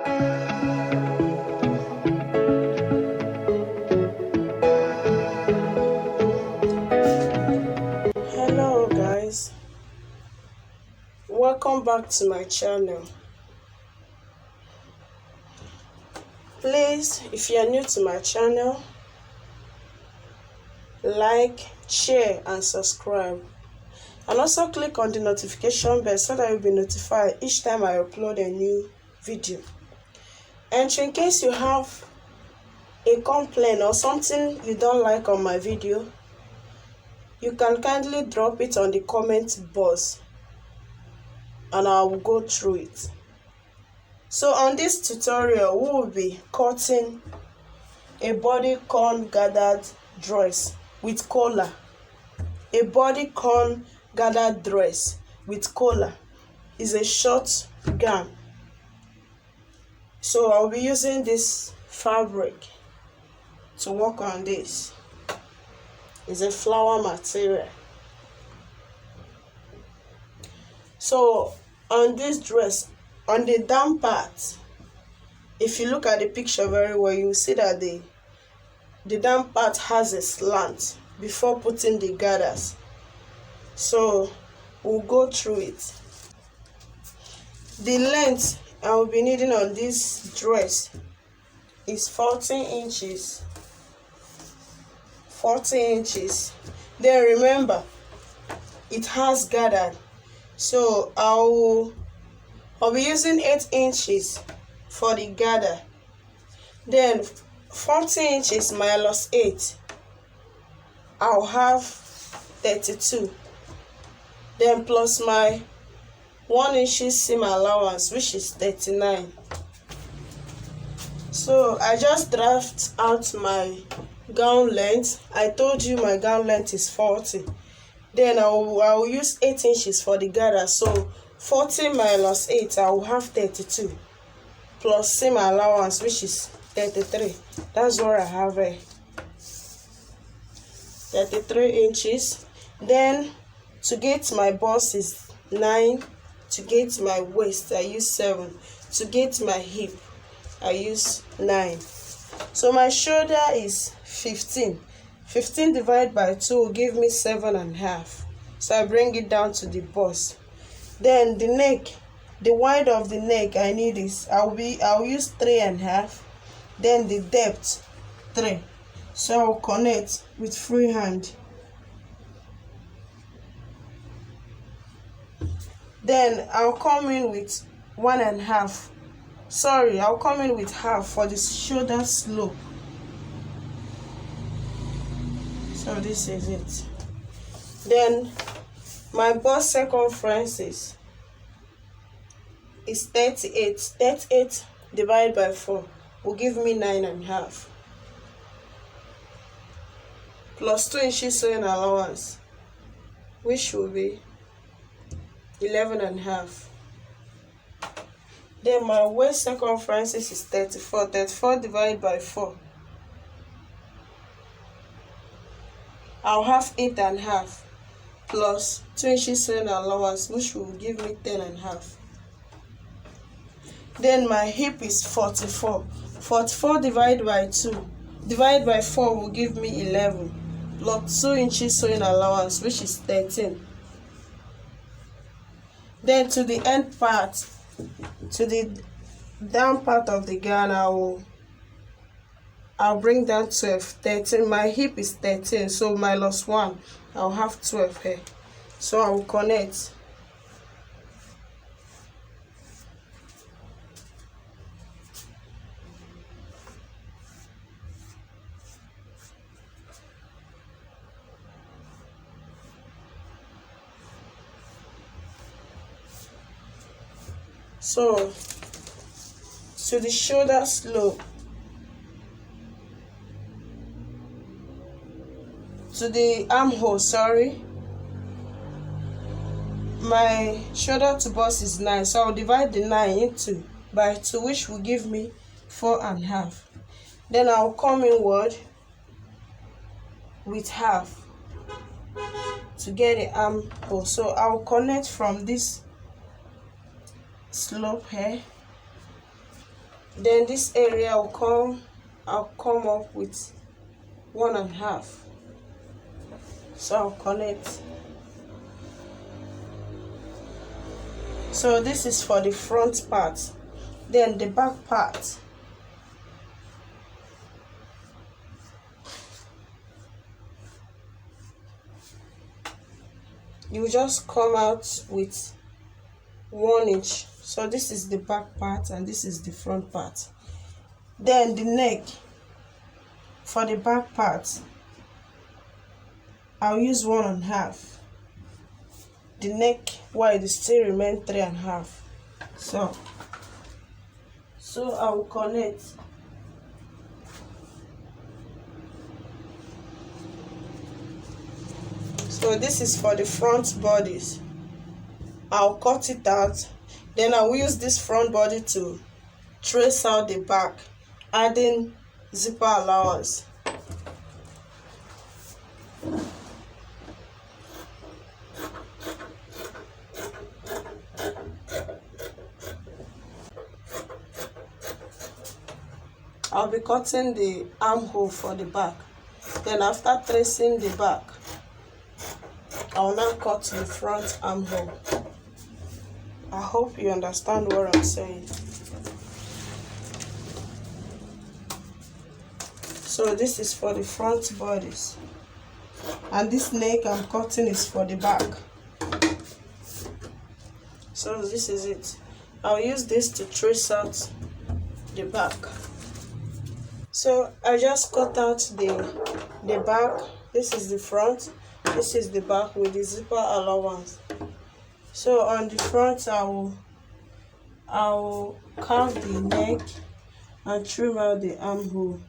Hello guys, welcome back to my channel. Please, if you are new to my channel, like, share and subscribe, and also click on the notification bell so that you'll be notified each time I upload a new video. And in case you have a complaint or something you don't like on my video, you can kindly drop it on the comment box and I will go through it. So on this tutorial, we will be cutting a bodycon gathered dress with collar. A bodycon gathered dress with collar is a short gown. So I'll be using this fabric to work on this. It's a flower material. So on this dress, on the down part, if you look at the picture very well, you will see that the down part has a slant before putting the gathers. So we'll go through it. The length I will be needing on this dress is 14 inches. 14 inches. Then remember, it has gathered. So I'll be using 8 inches for the gather. Then 14 inches minus 8, I'll have 32. Then plus my 1 inch seam allowance, which is 39. So I just draft out my gown length. I told you my gown length is 40. Then I will use 8 inches for the gather. So 40 minus 8, I will have 32. Plus seam allowance, which is 33. That's what I have here. 33 inches. Then to get my bust is 9. To get my waist, I use 7. To get my hip, I use 9. So my shoulder is 15. 15 divided by 2 will give me 7.5. So I bring it down to the bust. Then the neck, the width of the neck I need is I'll use 3.5. Then the depth 3. So I'll connect with free hand. Then I'll come in with 1.5. Sorry, I'll come in with half for the shoulder slope. So this is it. Then my bust circumference is 38. 38 divided by 4 will give me 9.5. Plus 2 inches sewing allowance, which will be 11.5. Then my waist circumference is 34. 34 divided by 4, I'll have 8.5 plus 2 inches sewing allowance, which will give me 10.5. Then my hip is 44. 44 divided by 2 divided by 4 will give me 11 plus 2 inches sewing allowance, which is 13. Then to the end part, to the down part of the gown, I'll bring down 12. 13. My hip is 13, so minus 1, I'll have 12 here. So I will connect. So to the shoulder slope, to the armhole, sorry, my shoulder to bust is 9, so I'll divide the 9 by 2, which will give me 4.5. Then I'll come inward with half to get the armhole. So I'll connect from this slope here Then this area I'll come up with 1.5. So I'll connect. So this is for the front part. Then the back part, you just come out with 1 inch. So this is the back part and this is the front part. Then the neck, for the back part, I'll use 1.5. The neck wide still remain 3.5. So I will connect. So this is for the front bodies. I'll cut it out. Then I will use this front body to trace out the back, adding zipper allowance. I'll be cutting the armhole for the back. Then after tracing the back, I will now cut the front armhole. I hope you understand what I'm saying. So this is for the front bodies. And this neck I'm cutting is for the back. So this is it. I'll use this to trace out the back. So I just cut out the back. This is the front. This is the back with the zipper allowance. So on the front, I will carve the neck and trim out the armhole.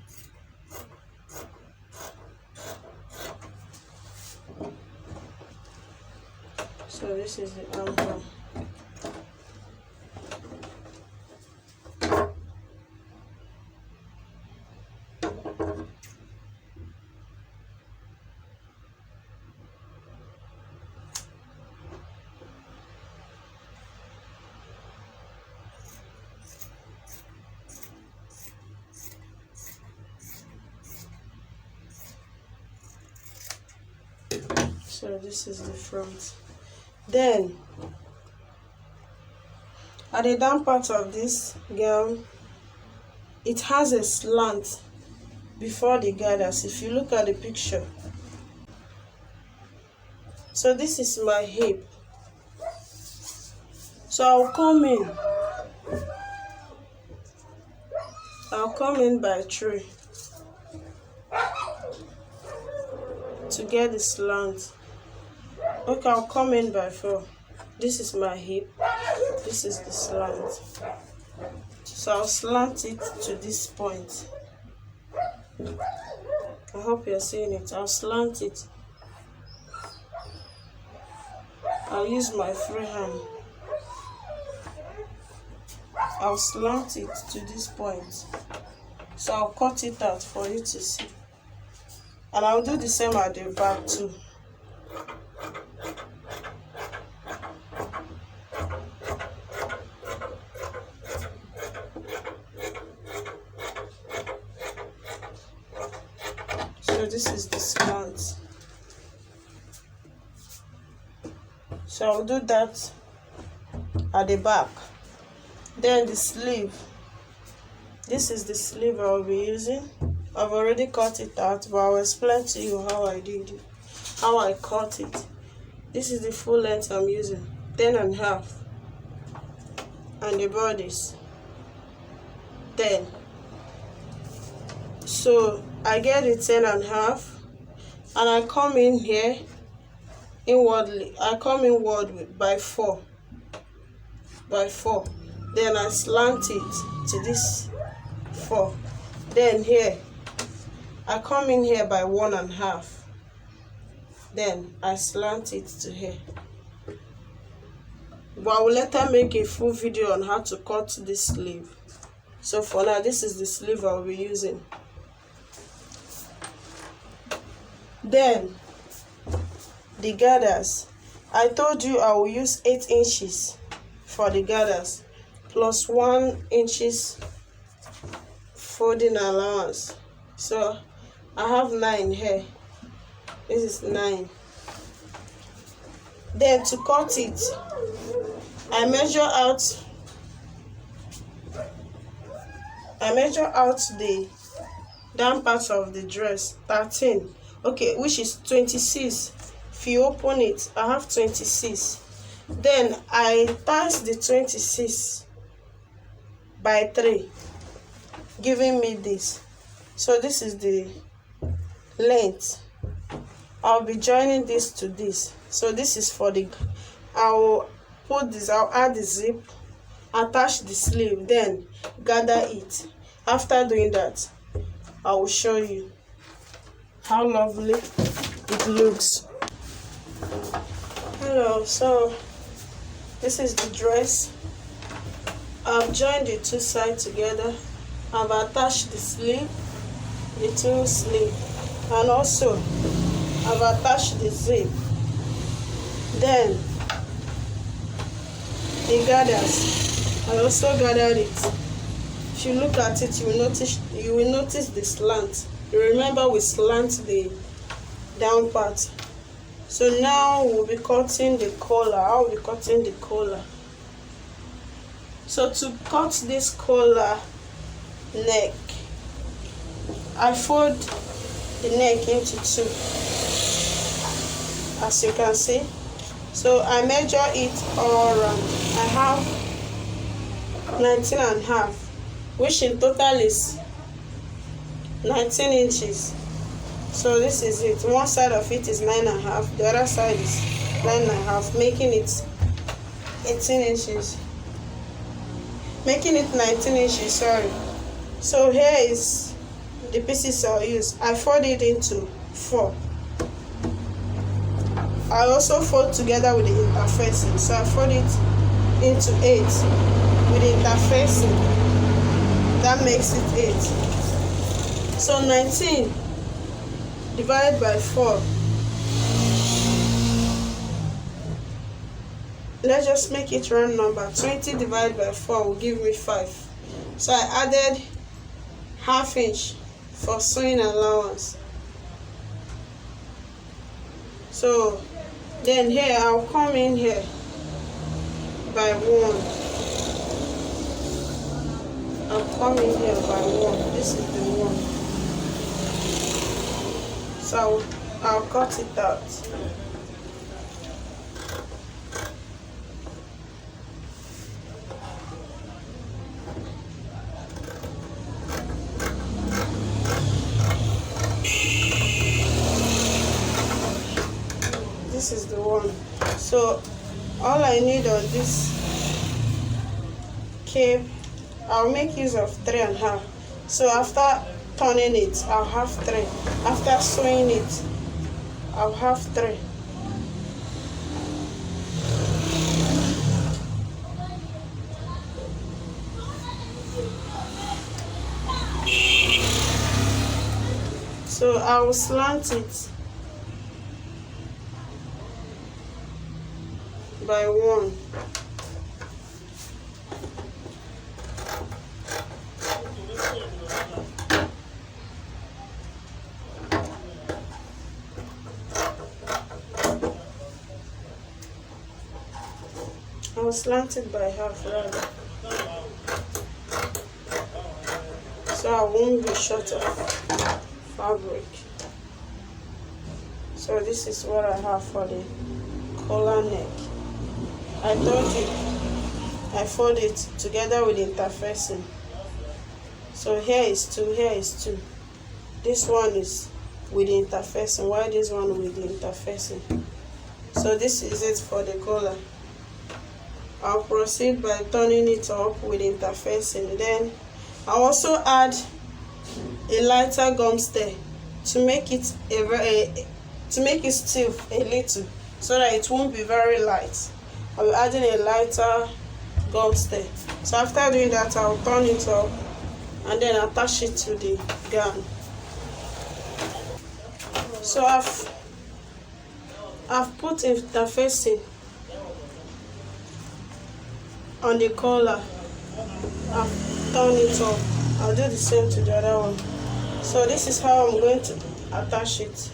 So this is the armhole. So this is the front. Then at the down part of this gown, it has a slant before the gathers. If you look at the picture, so this is my hip. So I'll come in by 3 to get the slant. Okay, I'll come in by 4. This is my hip. This is the slant. So I'll slant it to this point. I hope you're seeing it. I'll slant it. I'll use my free hand. I'll slant it to this point. So I'll cut it out for you to see. And I'll do the same at the back too. So this is the slant. So I'll do that at the back. Then the sleeve. This is the sleeve I'll be using. I've already cut it out, but I'll explain to you how I did it, how I cut it. This is the full length I'm using, 10.5, and the bodies 10. So I get the 10.5, and I come in here inwardly. I come inward by 4. Then I slant it to this 4. Then here I come in here by 1.5. Then I slant it to here. But I will later make a full video on how to cut this sleeve. So for now, this is the sleeve I'll be using. Then the gathers. I told you I will use 8 inches for the gathers, plus 1 inches folding allowance. So I have 9 here. This is 9. Then to cut it, I measure out the down part of the dress, 13, okay, which is 26. If you open it, I have 26. Then I times the 26 by 3, giving me this. So this is the length. I'll be joining this to this. So this is for the, I'll add the zip, attach the sleeve, then gather it. After doing that, I will show you how lovely it looks. Hello, so this is the dress. I've joined the two sides together. I've attached the sleeve, the two sleeve, and also I've attached the zip. Then the gathers, I also gathered it. If you look at it, you will notice the slant. You remember we slant the down part. So now we'll be cutting the collar. I will be cutting the collar. So to cut this collar neck, I fold the neck into 2, as you can see. So I measure it all around. I have 19.5, which in total is 19 inches. So this is it. One side of it is 9.5, the other side is 9.5, making it 18 inches. Making it 19 inches, sorry. So here is the pieces I'll use. I fold it into 4. I also fold together with the interfacing. So I fold it into 8 with the interfacing. That makes it 8. So 19 divided by 4. Let's just make it round number. 20 divided by 4 will give me 5. So I added ½ inch for sewing allowance. So then here I'll come in here by 1. I'll come in here by 1. This is the 1. So I'll cut it out. This is the 1. So all I need on this cape, I'll make use of 3.5. So after turning it, I'll have 3. After sewing it, I'll have 3. So I will slant it by 1. I'll slant it by half rather, so I won't be short of fabric. So this is what I have for the collar neck. I told you I fold it together with interfacing. So here is 2, here is 2. This one is with the interfacing, while this one with the interfacing. So this is it for the collar. I'll proceed by turning it up with interfacing. Then I'll also add a lighter gum stay to make it stiff a little, so that it won't be very light. I'll be adding a lighter gum stay. So after doing that, I'll turn it up and then attach it to the gown. So I've put interfacing on the collar. I've turned it up. I'll do the same to the other one. So this is how I'm going to attach it.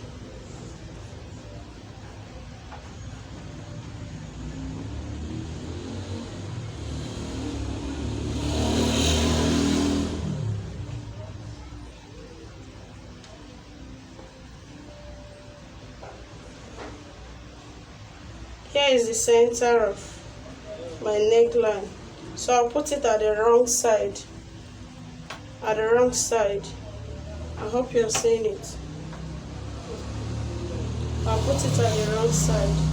Here is the center of my neckline. So I'll put it at the wrong side. At the wrong side. I hope you're seeing it. I'll put it at the wrong side.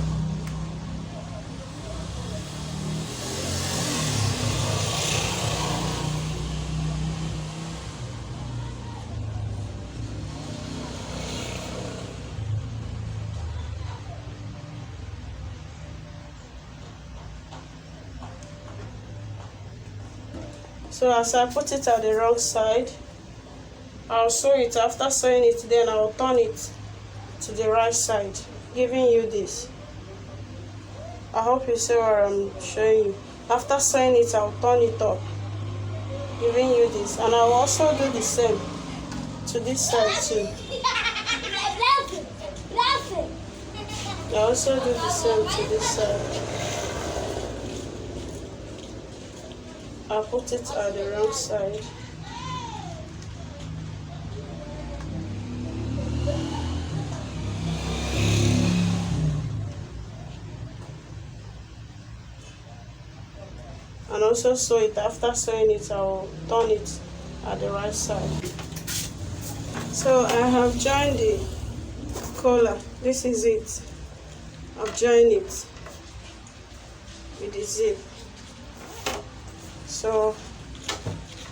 So as I put it at the wrong side, I'll sew it. After sewing it, then I'll turn it to the right side, giving you this. I hope you see what I'm showing you. After sewing it, I'll turn it up, giving you this. And I'll also do the same to this side too. I also do the same to this side. I'll put it at the wrong side. And also sew it. After sewing it, I'll turn it at the right side. So I have joined the collar. This is it. I've joined it with the zip. So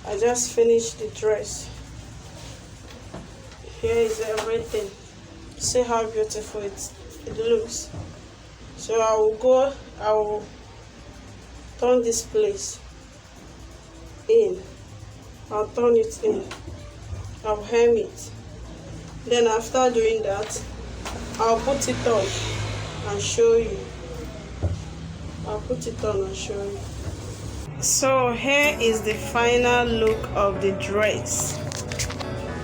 I just finished the dress. Here is everything. See how beautiful it looks. So I will turn this place in. I'll turn it in. I'll hem it. Then after doing that, I'll put it on and show you. I'll put it on and show you. So here is the final look of the dress.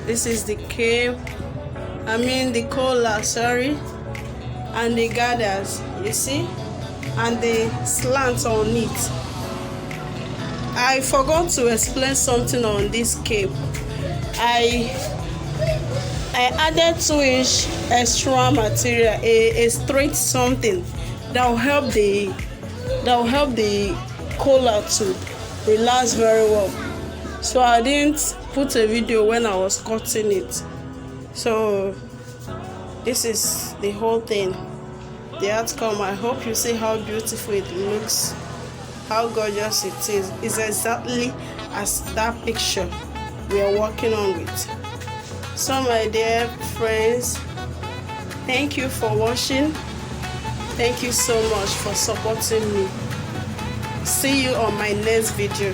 This is the cape, the collar, sorry, and the gathers, you see, and the slant on it. I forgot to explain something on this cape. I added 2-inch extra material, a straight something that will help the collar to relax very well. So I didn't put a video when I was cutting it. So this is the whole thing, the outcome. I hope you see how beautiful it looks, how gorgeous it is. It's exactly as that picture we are working on with. So my dear friends, thank you for watching. Thank you so much for supporting me. See you on my next video.